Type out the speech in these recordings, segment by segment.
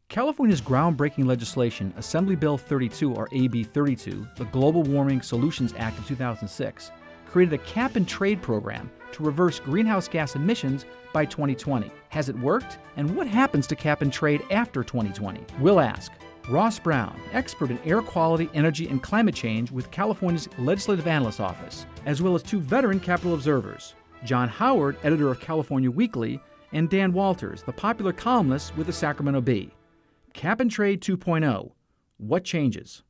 California's groundbreaking legislation, Assembly Bill 32, or AB 32, the Global Warming Solutions Act of 2006, created a cap-and-trade program to reverse greenhouse gas emissions by 2020. Has it worked? And what happens to cap-and-trade after 2020? We'll ask. Ross Brown, expert in air quality, energy, and climate change with California's Legislative Analyst Office, as well as two veteran Capitol observers, John Howard, editor of California Weekly, and Dan Walters, the popular columnist with the Sacramento Bee. Cap and Trade 2.0. What changes?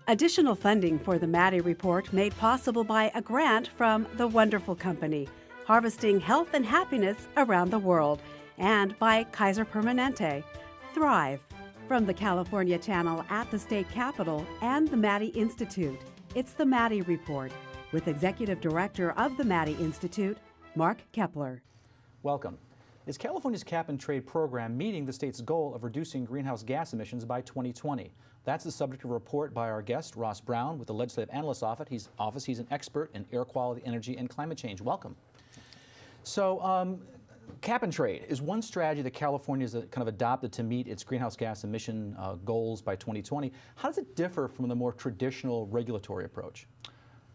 Additional funding for the Maddy Report made possible by a grant from The Wonderful Company, harvesting health and happiness around the world, and by Kaiser Permanente. Thrive. From the California Channel at the State Capitol and the Maddy Institute, it's the Maddy Report with Executive Director of the Maddy Institute, Mark Kepler. Welcome. Is California's cap-and-trade program meeting the state's goal of reducing greenhouse gas emissions by 2020? That's the subject of a report by our guest, Ross Brown, with the Legislative Analyst Office. He's an expert in air quality, energy, and climate change. Welcome. So, cap-and-trade is one strategy that California has kind of adopted to meet its greenhouse gas emission goals by 2020. How does it differ from the more traditional regulatory approach?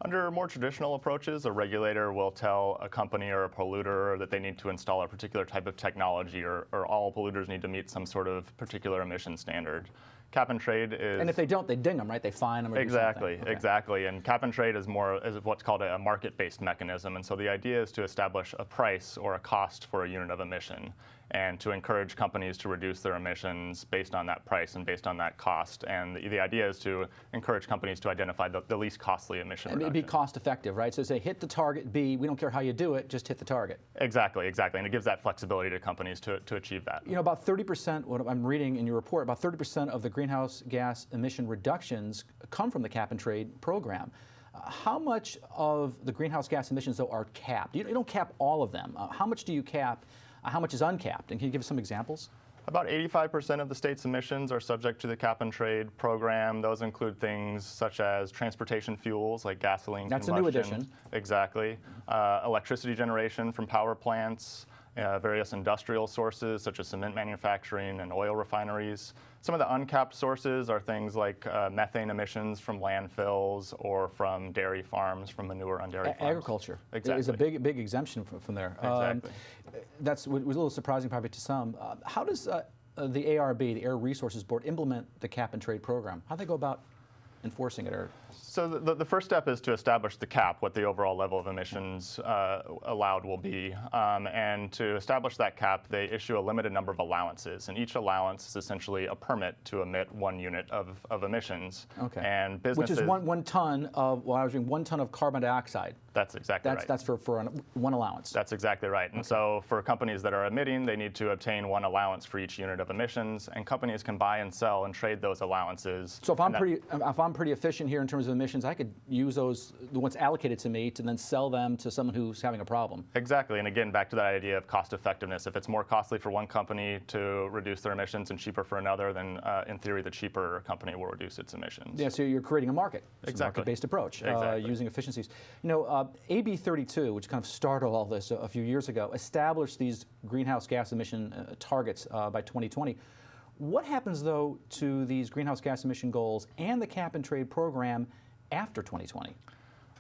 Under more traditional approaches, a regulator will tell a company or a polluter that they need to install a particular type of technology, or all polluters need to meet some sort of particular emission standard. Cap and trade is... And if they don't, they ding them, right? They fine them or Exactly, do something. exactly. And cap and trade is what's called a market-based mechanism. And so the idea is to establish a price or a cost for a unit of emission, and to encourage companies to reduce their emissions based on that price and based on that cost. And the idea is to encourage companies to identify the least costly emission reduction. And it'd be cost effective, right? So say hit the target B, we don't care how you do it, just hit the target. Exactly, exactly. And it gives that flexibility to companies to achieve that. You know, about 30%, what I'm reading in your report, about 30% of the greenhouse gas emission reductions come from the cap and trade program. How much of the greenhouse gas emissions, though, are capped? You don't cap all of them. How much do you cap? How much is uncapped? And can you give us some examples? About 85% of the state's emissions are subject to the cap and trade program. Those include things such as transportation fuels like gasoline That's combustion. a new addition. Exactly. Electricity generation from power plants, various industrial sources such as cement manufacturing and oil refineries. Some of the uncapped sources are things like methane emissions from landfills or from dairy farms, from manure on dairy farms. Agriculture is a big exemption from there. Exactly. That was a little surprising probably to some. How does the ARB, the Air Resources Board, implement the cap and trade program? How do they go about enforcing it? So the first step is to establish the cap, what the overall level of emissions allowed will be. And to establish that cap, they issue a limited number of allowances. And each allowance is essentially a permit to emit 1 unit of emissions. Okay. And businesses... Which is one ton of, well, I was doing 1 ton of carbon dioxide. That's exactly right. That's for one allowance. That's exactly right. And so for companies that are emitting, they need to obtain 1 allowance for each unit of emissions. And companies can buy and sell and trade those allowances. So if I'm pretty efficient here in terms of emissions, I could use those, the ones allocated to me, to then sell them to someone who's having a problem. Exactly. And again, back to that idea of cost effectiveness. If it's more costly for one company to reduce their emissions and cheaper for another, then in theory, the cheaper company will reduce its emissions. Yeah, so you're creating a market. It's exactly. a market-based approach, exactly. using efficiencies. You know, AB 32, which kind of started all this a few years ago, established these greenhouse gas emission targets by 2020. What happens, though, to these greenhouse gas emission goals and the cap and trade program after 2020?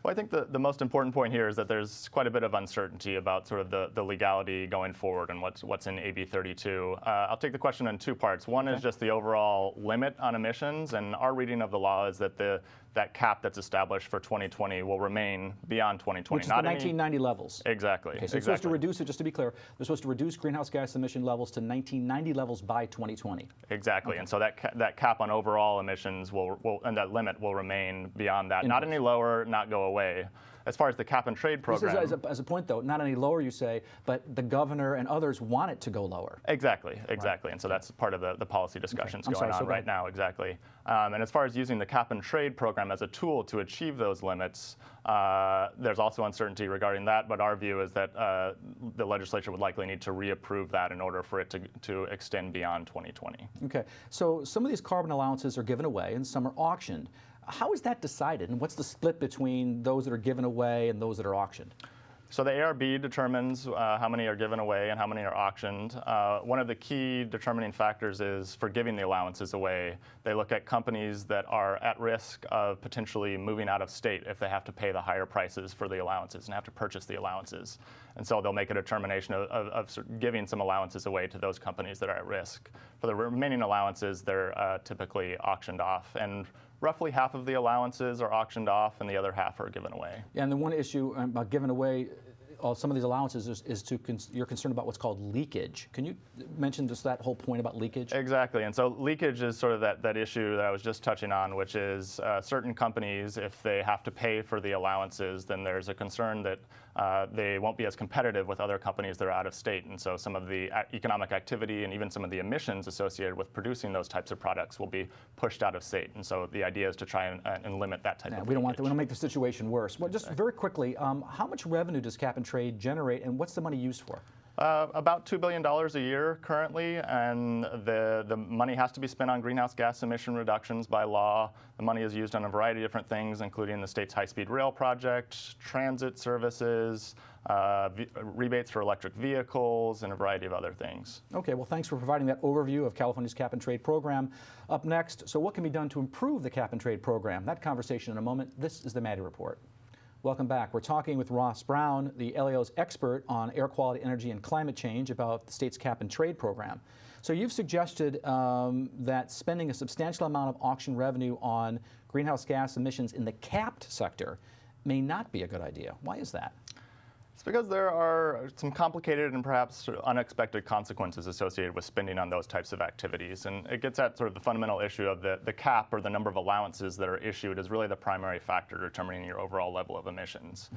Well, I think the most important point here is that there's quite a bit of uncertainty about sort of the legality going forward and what's in AB 32. I'll take the question in 2 parts. One is just the overall limit on emissions, and our reading of the law is that that cap that's established for 2020 will remain beyond 2020. Which is the 1990 levels. Exactly. Okay, so they're supposed to reduce it, just to be clear, they're supposed to reduce greenhouse gas emission levels to 1990 levels by 2020. Exactly, okay. And so that cap on overall emissions and that limit will remain beyond that. Not any lower, not go away. As far as the cap and trade program... This is, as a point, though, not any lower, you say, but the governor and others want it to go lower. Exactly, exactly. Right. And so that's part of the policy discussions okay. going on right now, exactly. And as far as using the cap and trade program as a tool to achieve those limits, there's also uncertainty regarding that, but our view is that the legislature would likely need to reapprove that in order for it to extend beyond 2020. Okay, so some of these carbon allowances are given away and some are auctioned. How is that decided, and what's the split between those that are given away and those that are auctioned? So the ARB determines how many are given away and how many are auctioned. One of the key determining factors is for giving the allowances away. They look at companies that are at risk of potentially moving out of state if they have to pay the higher prices for the allowances and have to purchase the allowances. And so they'll make a determination of giving some allowances away to those companies that are at risk. For the remaining allowances, they're typically auctioned off. And roughly half of the allowances are auctioned off and the other half are given away. Yeah, and the one issue about giving away some of these allowances is you're concerned about what's called leakage. Can you mention just that whole point about leakage? Exactly, and so leakage is sort of that issue that I was just touching on, which is certain companies, if they have to pay for the allowances, then there's a concern that they won't be as competitive with other companies that are out of state, and so some of the economic activity and even some of the emissions associated with producing those types of products will be pushed out of state, and so the idea is to try and limit that type of leakage. We don't to make the situation worse. Well, just very quickly, how much revenue does cap and trade generate, and what's the money used for? About $2 billion a year currently, and the money has to be spent on greenhouse gas emission reductions by law. The money is used on a variety of different things, including the state's high-speed rail project, transit services, rebates for electric vehicles, and a variety of other things. Okay, well, thanks for providing that overview of California's cap and trade program. Up next, so what can be done to improve the cap and trade program? That conversation in a moment. This is the Maddy Report. Welcome back. We're talking with Ross Brown, the LAO's expert on air quality, energy, and climate change about the state's cap and trade program. So you've suggested that spending a substantial amount of auction revenue on greenhouse gas emissions in the capped sector may not be a good idea. Why is that? It's because there are some complicated and perhaps sort of unexpected consequences associated with spending on those types of activities. And it gets at sort of the fundamental issue of the cap, or the number of allowances that are issued, is really the primary factor determining your overall level of emissions.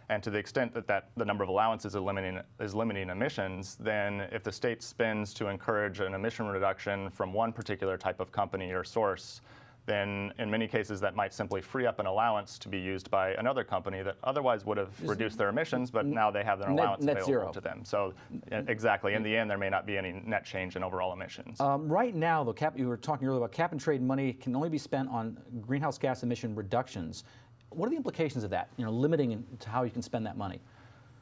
And to the extent that the number of allowances is limiting emissions, then if the state spends to encourage an emission reduction from one particular type of company or source, then in many cases that might simply free up an allowance to be used by another company that otherwise would have reduced their emissions, but now they have their allowance net available zero to them. So exactly, in the end there may not be any net change in overall emissions. Right now, though, you were talking earlier about cap and trade money can only be spent on greenhouse gas emission reductions. What are the implications of that, limiting to how you can spend that money?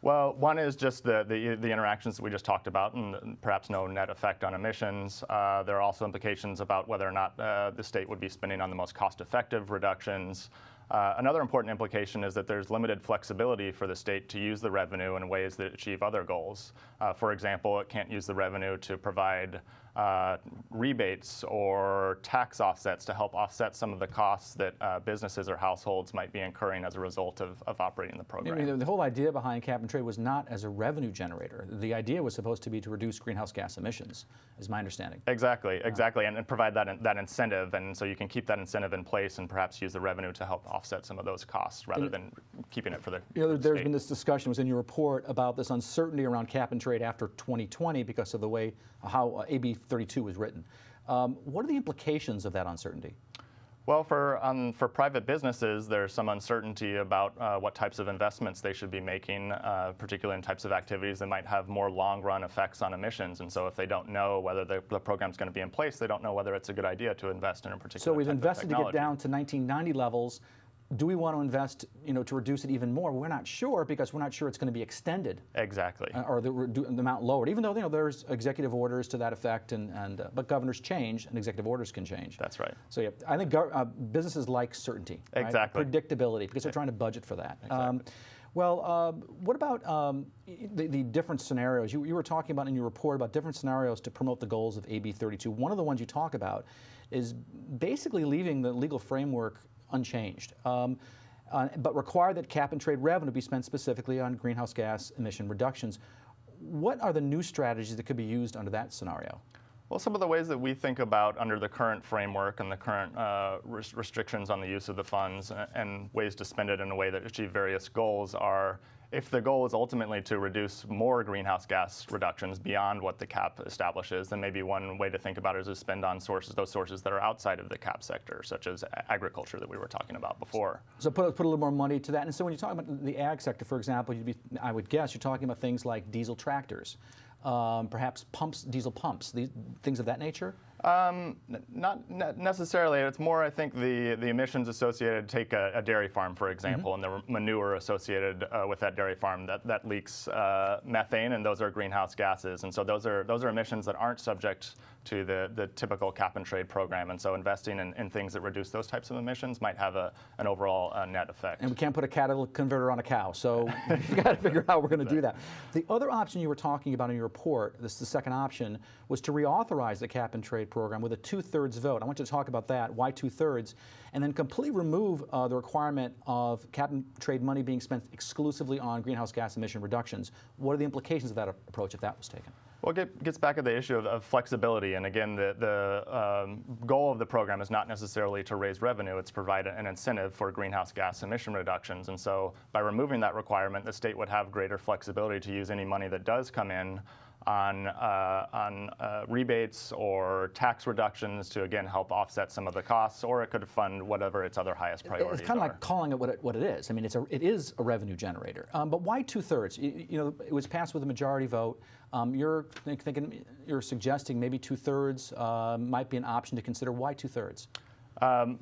Well, one is just the interactions that we just talked about, and perhaps no net effect on emissions. There are also implications about whether or not the state would be spending on the most cost-effective reductions. Another important implication is that there's limited flexibility for the state to use the revenue in ways that achieve other goals. For example, it can't use the revenue to provide rebates or tax offsets to help offset some of the costs that businesses or households might be incurring as a result of operating the program. I mean, the whole idea behind cap and trade was not as a revenue generator. The idea was supposed to be to reduce greenhouse gas emissions, is my understanding. Exactly, and provide that incentive, and so you can keep that incentive in place and perhaps use the revenue to help offset some of those costs rather than keeping it for the there's been this discussion, was in your report, about this uncertainty around cap and trade after 2020 because of the way how AB 32 was written. What are the implications of that uncertainty? Well, for private businesses, there's some uncertainty about what types of investments they should be making, particularly in types of activities that might have more long-run effects on emissions. And so if they don't know whether the program's going to be in place, they don't know whether it's a good idea to invest in a particular So we've type invested of to technology. get down to 1990 levels. Do we want to invest, to reduce it even more? We're not sure, because we're not sure it's going to be extended. Exactly. Or the amount lowered, even though there's executive orders to that effect, but governors change and executive orders can change. That's right. So yeah, I think businesses like certainty, exactly, right? Predictability, because they're trying to budget for that. Exactly. What about the different scenarios? You were talking about in your report about different scenarios to promote the goals of AB 32. One of the ones you talk about is basically leaving the legal framework unchanged, but require that cap and trade revenue be spent specifically on greenhouse gas emission reductions. What are the new strategies that could be used under that scenario? Well, some of the ways that we think about under the current framework and the current restrictions on the use of the funds and ways to spend it in a way that achieve various goals are, if the goal is ultimately to reduce more greenhouse gas reductions beyond what the cap establishes, then maybe one way to think about it is to spend on those sources that are outside of the cap sector, such as agriculture that we were talking about before. So put a little more money to that. And so when you talk about the ag sector, for example, I would guess you're talking about things like diesel tractors, perhaps diesel pumps, things of that nature? Not necessarily. It's more, I think, the emissions associated. Take a dairy farm, for example, and the manure associated with that dairy farm that leaks methane, and those are greenhouse gases. And so those are emissions that aren't subject to the typical cap and trade program. And so investing in things that reduce those types of emissions might have an overall net effect. And we can't put a catalytic converter on a cow, so you got to figure out how we're going to do that. The other option you were talking about in your report, this is the second option, was to reauthorize the cap and trade program with a 2/3 vote. I want you to talk about that. Why 2/3? And then completely remove the requirement of cap and trade money being spent exclusively on greenhouse gas emission reductions. What are the implications of that approach if that was taken? Well, it gets back at the issue of flexibility. And again, the goal of the program is not necessarily to raise revenue. It's provide an incentive for greenhouse gas emission reductions. And so by removing that requirement, the state would have greater flexibility to use any money that does come in on rebates or tax reductions to, again, help offset some of the costs, or it could fund whatever its other highest priorities It's kind of are. like calling it what it is. I mean, it is a revenue generator. But why 2/3? You know, it was passed with a majority vote. You're suggesting maybe 2/3 might be an option to consider. Why 2/3?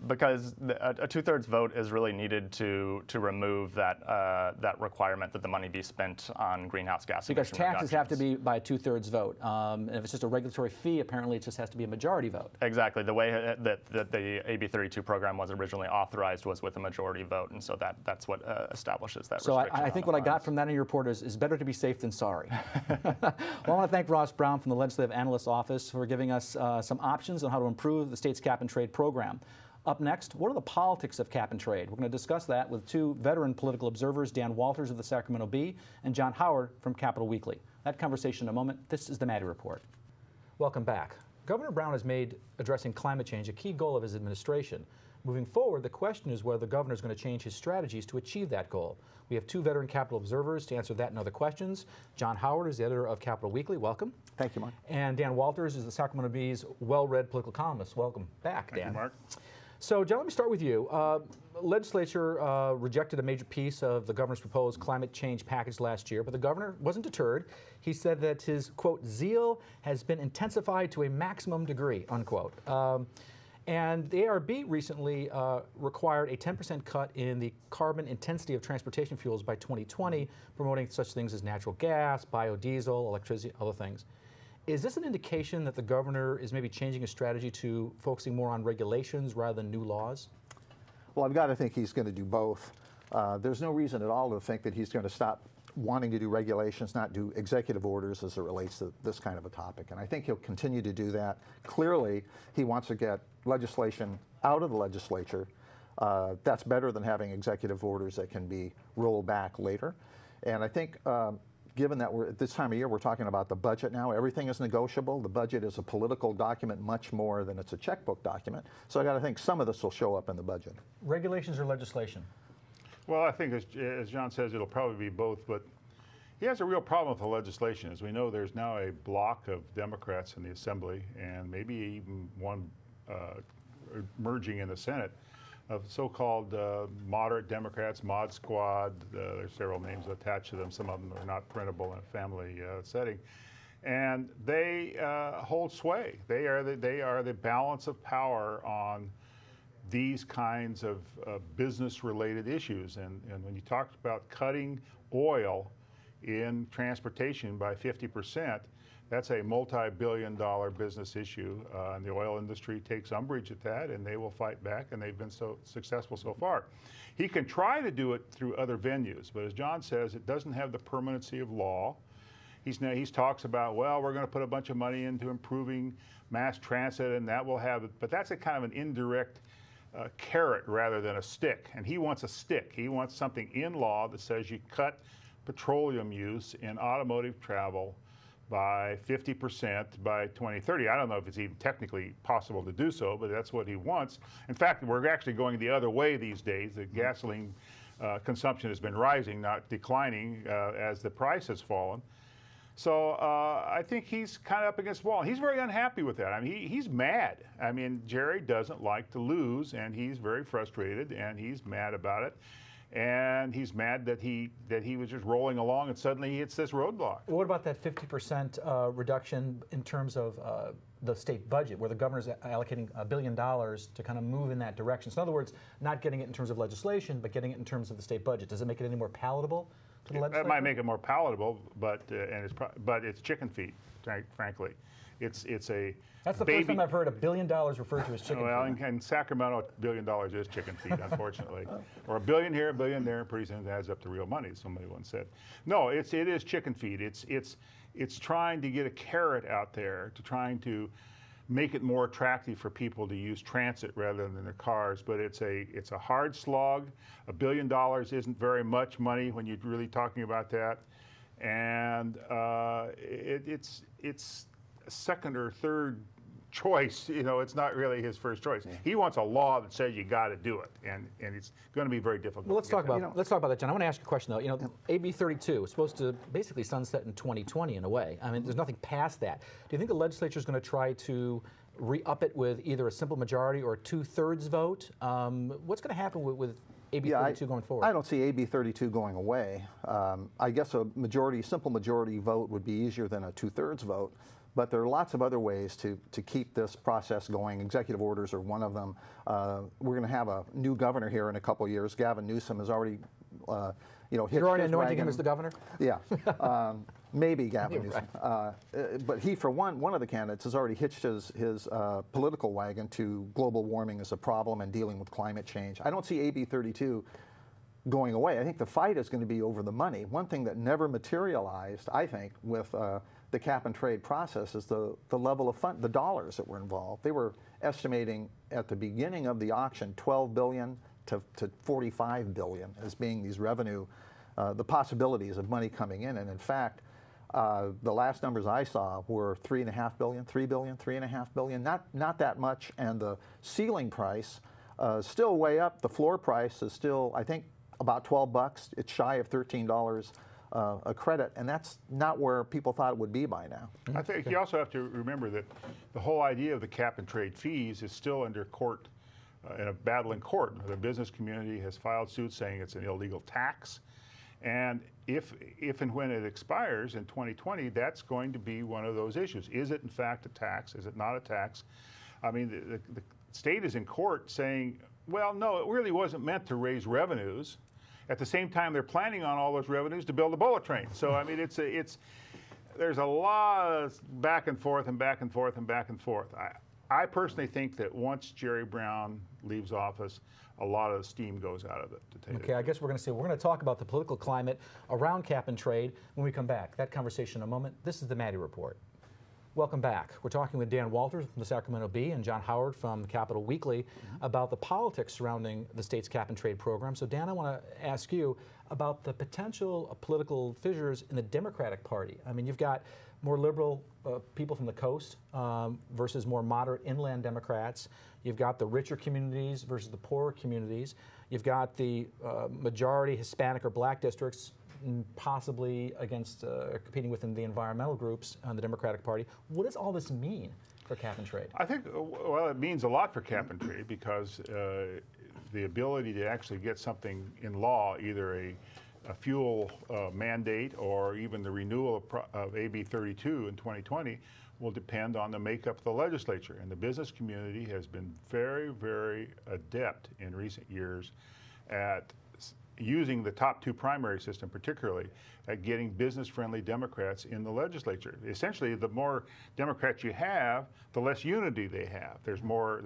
Because a 2/3 vote is really needed to remove that requirement that the money be spent on greenhouse gas Because emission taxes have to reductions. be by a 2/3 vote. And if it's just a regulatory fee, apparently it just has to be a majority vote. Exactly. The way that the AB 32 program was originally authorized was with a majority vote, and so that's what establishes that So restriction. I think what I got from that in your report is better to be safe than sorry. Well, I want to thank Ross Brown from the Legislative Analyst's Office for giving us some options on how to improve the state's cap and trade program. Up next, what are the politics of cap and trade? We're going to discuss that with two veteran political observers, Dan Walters of the Sacramento Bee and John Howard from Capital Weekly. That conversation in a moment. This is the Maddy Report. Welcome back. Governor Brown has made addressing climate change a key goal of his administration. Moving forward, the question is whether the governor is going to change his strategies to achieve that goal. We have two veteran Capital observers to answer that and other questions. John Howard is the editor of Capital Weekly. Welcome. Thank you, Mark. And Dan Walters is the Sacramento Bee's well-read political columnist. Welcome back, Dan. Thank you, Mark. So, John, let me start with you. Legislature rejected a major piece of the governor's proposed climate change package last year, but the governor wasn't deterred. He said that his, quote, zeal has been intensified to a maximum degree, unquote. And the ARB recently required a 10% cut in the carbon intensity of transportation fuels by 2020, promoting such things as natural gas, biodiesel, electricity, other things. Is this an indication that the governor is maybe changing his strategy to focusing more on regulations rather than new laws? Well, I've got to think he's going to do both. There's no reason at all to think that he's going to stop wanting to do regulations, not do executive orders as it relates to this kind of a topic. And I think he'll continue to do that. Clearly, he wants to get legislation out of the legislature. That's better than having executive orders that can be rolled back later. And I think given that we're at this time of year, we're talking about the budget now. Everything is negotiable. The budget is a political document much more than it's a checkbook document. So I got to think some of this will show up in the budget. Regulations or legislation? Well, I think as John says, it'll probably be both, but he has a real problem with the legislation. As we know, there's now a block of Democrats in the Assembly and maybe even one merging in the Senate of so-called moderate Democrats, Mod Squad. There's several names attached to them. Some of them are not printable in a family setting. And they hold sway. They are the balance of power on these kinds of business-related issues. And when you talked about cutting oil in transportation by 50%, that's a multi-billion-dollar business issue, and the oil industry takes umbrage at that, and they will fight back, and they've been so successful so far. He can try to do it through other venues, but as John says, it doesn't have the permanency of law. He talks about, well, we're going to put a bunch of money into improving mass transit, and that will have it, but that's a kind of an indirect carrot rather than a stick, and he wants a stick. He wants something in law that says you cut petroleum use in automotive travel by 50% by 2030. I don't know if it's even technically possible to do so, but that's what he wants. In fact, we're actually going the other way these days. The gasoline consumption has been rising, not declining, as the price has fallen. So I think he's kind of up against the wall. He's very unhappy with that. I mean, he's mad. I mean, Jerry doesn't like to lose, and he's very frustrated, and he's mad about it. and he's mad that he was just rolling along and suddenly he hits this roadblock. What about that 50% reduction in terms of the state budget, where the governor's allocating $1 billion to kind of move in that direction? So in other words, not getting it in terms of legislation, but getting it in terms of the state budget. Does it make it any more palatable to the legislature? That might make it more palatable, but it's chicken feed, frankly. It's a That's the baby. first time I've heard $1 billion referred to as chicken Well, feed. in Sacramento, $1 billion is chicken feed, unfortunately. Or $1 billion here, $1 billion there, and pretty soon it adds up to real money, somebody once said. No, it is chicken feed. It's trying to get a carrot out there, to trying to make it more attractive for people to use transit rather than their cars. But it's a hard slog. $1 billion isn't very much money when you're really talking about that, and it's second or third choice. You know, it's not really his first choice. Yeah. He wants a law that says you got to do it, and it's going to be very difficult. Well, let's talk about that, John. I want to ask you a question, though. You know, AB 32 is supposed to basically sunset in 2020 in a way. I mean, there's nothing past that. Do you think the legislature is going to try to re-up it with either a simple majority or a 2/3 vote? What's going to happen with AB 32 going forward? I don't see AB 32 going away. I guess a simple majority vote would be easier than a 2/3 vote. But there are lots of other ways to keep this process going. Executive orders are one of them. We're going to have a new governor here in a couple of years. Gavin Newsom has already, hit You're already his anointing wagon. him as the governor? Yeah, maybe Gavin Newsom. Right. But he, for one of the candidates, has already hitched his political wagon to global warming as a problem and dealing with climate change. I don't see AB 32 going away. I think the fight is going to be over the money. One thing that never materialized, I think, with the cap and trade process is the level of the dollars that were involved. They were estimating at the beginning of the auction $12 billion to $45 billion as being these revenue, the possibilities of money coming in. And in fact, the last numbers I saw were $3.5 billion, $3 billion, $3.5 billion, not that much. And the ceiling price still way up. The floor price is still, I think, about $12. It's shy of $13 a credit, and that's not where people thought it would be by now. I think you also have to remember that the whole idea of the cap and trade fees is still under court, in a battle in court. The business community has filed suits saying it's an illegal tax, and if and when it expires in 2020, that's going to be one of those issues. Is it in fact a tax? Is it not a tax? I mean, the state is in court saying, well, no, it really wasn't meant to raise revenues. At the same time, they're planning on all those revenues to build a bullet train. So I mean, there's a lot of back and forth and back and forth and back and forth. I personally think that once Jerry Brown leaves office, a lot of the steam goes out of it. Okay, I guess we're going to talk about the political climate around cap and trade when we come back. That conversation in a moment. This is the Maddy Report. Welcome back. We're talking with Dan Walters from the Sacramento Bee and John Howard from Capital Weekly about the politics surrounding the state's cap and trade program. So Dan, I want to ask you about the potential political fissures in the Democratic Party. I mean, you've got more liberal people from the coast versus more moderate inland Democrats. You've got the richer communities versus the poorer communities. You've got the majority Hispanic or black districts possibly against competing within the environmental groups on the Democratic Party. What does all this mean for cap and trade? I think, well, it means a lot for cap and trade because the ability to actually get something in law, either a fuel mandate or even the renewal of AB 32 in 2020, will depend on the makeup of the legislature. And the business community has been very, very adept in recent years at using the top two primary system, particularly at getting business-friendly Democrats in the legislature. Essentially, the more Democrats you have, the less unity they have. There's more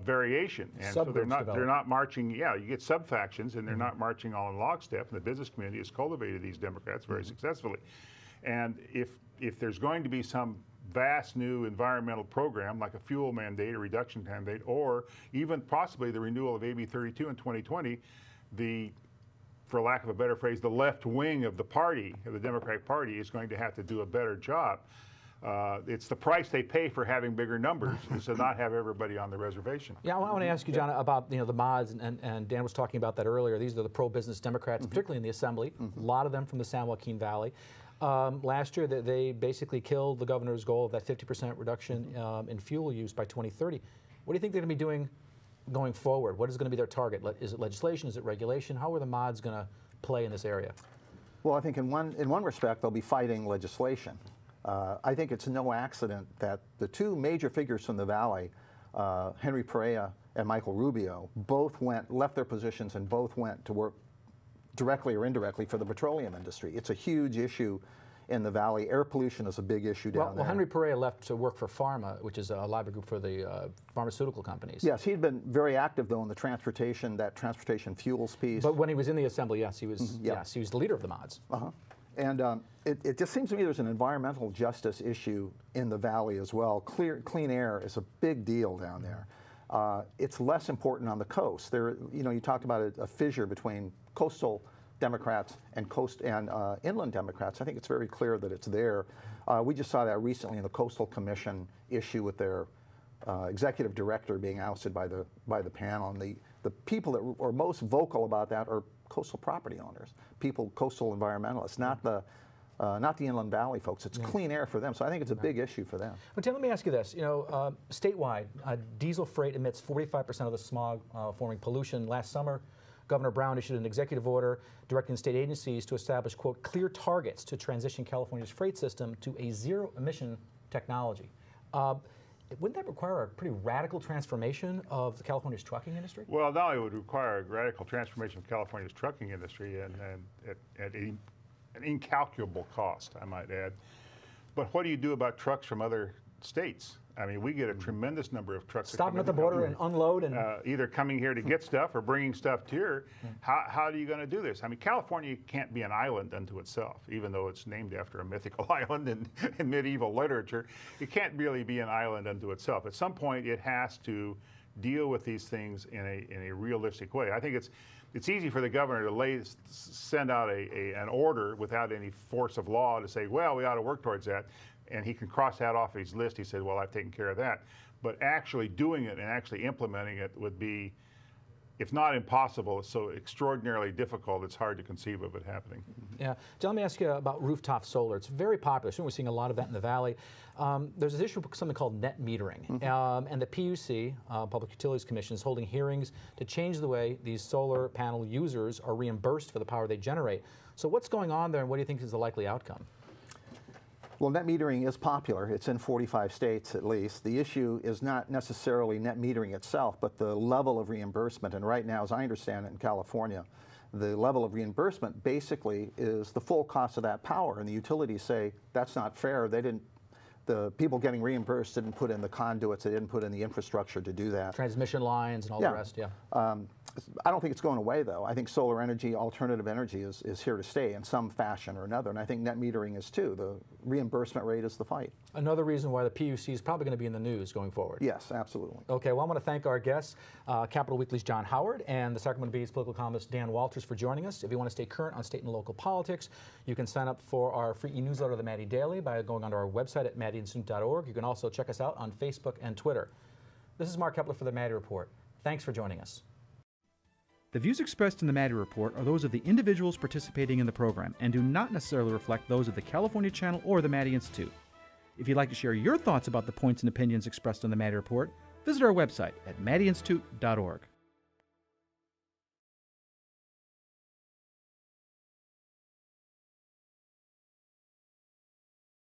variation, and so they're not marching. Yeah, you get sub-factions, and they're not marching all in lockstep. And the business community has cultivated these Democrats very successfully. And if there's going to be some vast new environmental program like a fuel mandate, a reduction mandate, or even possibly the renewal of AB 32 in 2020, for lack of a better phrase, the left wing of the party, of the Democratic Party, is going to have to do a better job. It's the price they pay for having bigger numbers, is to not have everybody on the reservation. Yeah, I want to ask you, John, about the mods, and Dan was talking about that earlier. These are the pro-business Democrats, particularly in the Assembly. A lot of them from the San Joaquin Valley. Last year, they basically killed the governor's goal of that 50% reduction in fuel use by 2030. What do you think they're going to be doing going forward? What is going to be their target? Is it legislation? Is it regulation? How are the mods going to play in this area? Well, I think in one respect they'll be fighting legislation. I think it's no accident that the two major figures from the Valley, Henry Perea and Michael Rubio, both left their positions and both went to work directly or indirectly for the petroleum industry. It's a huge issue in the Valley. Air pollution is a big issue down there. Well, Henry Perea left to work for Pharma, which is a lobby group for the pharmaceutical companies. Yes, he'd been very active though in the transportation fuels piece. But when he was in the assembly, yes, he was. Yeah. Yes, he was the leader of the mods. And it just seems to me there's an environmental justice issue in the Valley as well. Clean air is a big deal down there. It's less important on the coast. You talked about a fissure between coastal Democrats and inland Democrats. I think it's very clear that it's there. We just saw that recently in the Coastal Commission issue with their executive director being ousted by the panel. And the people that are most vocal about that are coastal property owners, coastal environmentalists, not the Inland Valley folks. It's clean air for them. So I think it's a big issue for them. But Tim, let me ask you this. Statewide, diesel freight emits 45% of the smog-forming pollution. Last summer, Governor Brown issued an executive order directing state agencies to establish, quote, clear targets to transition California's freight system to a zero-emission technology. Wouldn't that require a pretty radical transformation of California's trucking industry? Well, not only would it require a radical transformation of California's trucking industry and at an incalculable cost, I might add. But what do you do about trucks from other states? I mean, we get a tremendous number of trucks. Stopping at the border and unload and either coming here to get stuff or bringing stuff to here. How are you going to do this? I mean, California can't be an island unto itself, even though it's named after a mythical island in medieval literature. It can't really be an island unto itself. At some point, it has to deal with these things in a realistic way. I think it's easy for the governor to send out an order without any force of law to say, well, we ought to work towards that. And he can cross that off his list. He said, well, I've taken care of that. But actually doing it and actually implementing it would be, if not impossible, it's so extraordinarily difficult, it's hard to conceive of it happening. Yeah. John, let me ask you about rooftop solar. It's very popular. We're seeing a lot of that in the Valley. There's this issue of something called net metering. And the PUC, Public Utilities Commission, is holding hearings to change the way these solar panel users are reimbursed for the power they generate. So what's going on there, and what do you think is the likely outcome? Well, net metering is popular. It's in 45 states at least. The issue is not necessarily net metering itself, but the level of reimbursement. And right now, as I understand it in California, the level of reimbursement basically is the full cost of that power. And the utilities say that's not fair. The people getting reimbursed didn't put in the conduits, they didn't put in the infrastructure to do that. Transmission lines and all the rest, I don't think it's going away, though. I think solar energy, alternative energy, is here to stay in some fashion or another, and I think net metering is too. The reimbursement rate is the fight. Another reason why the PUC is probably going to be in the news going forward. Yes, absolutely. Okay, well, I want to thank our guests, Capital Weekly's John Howard and the Sacramento Bee's political columnist Dan Walters for joining us. If you want to stay current on state and local politics, you can sign up for our free e-newsletter, The Maddy Daily, by going onto our website at maddyinstitute.org. You can also check us out on Facebook and Twitter. This is Mark Kepler for The Maddy Report. Thanks for joining us. The views expressed in the Maddy Report are those of the individuals participating in the program and do not necessarily reflect those of the California Channel or the Maddy Institute. If you'd like to share your thoughts about the points and opinions expressed on the Maddy Report, visit our website at maddyinstitute.org.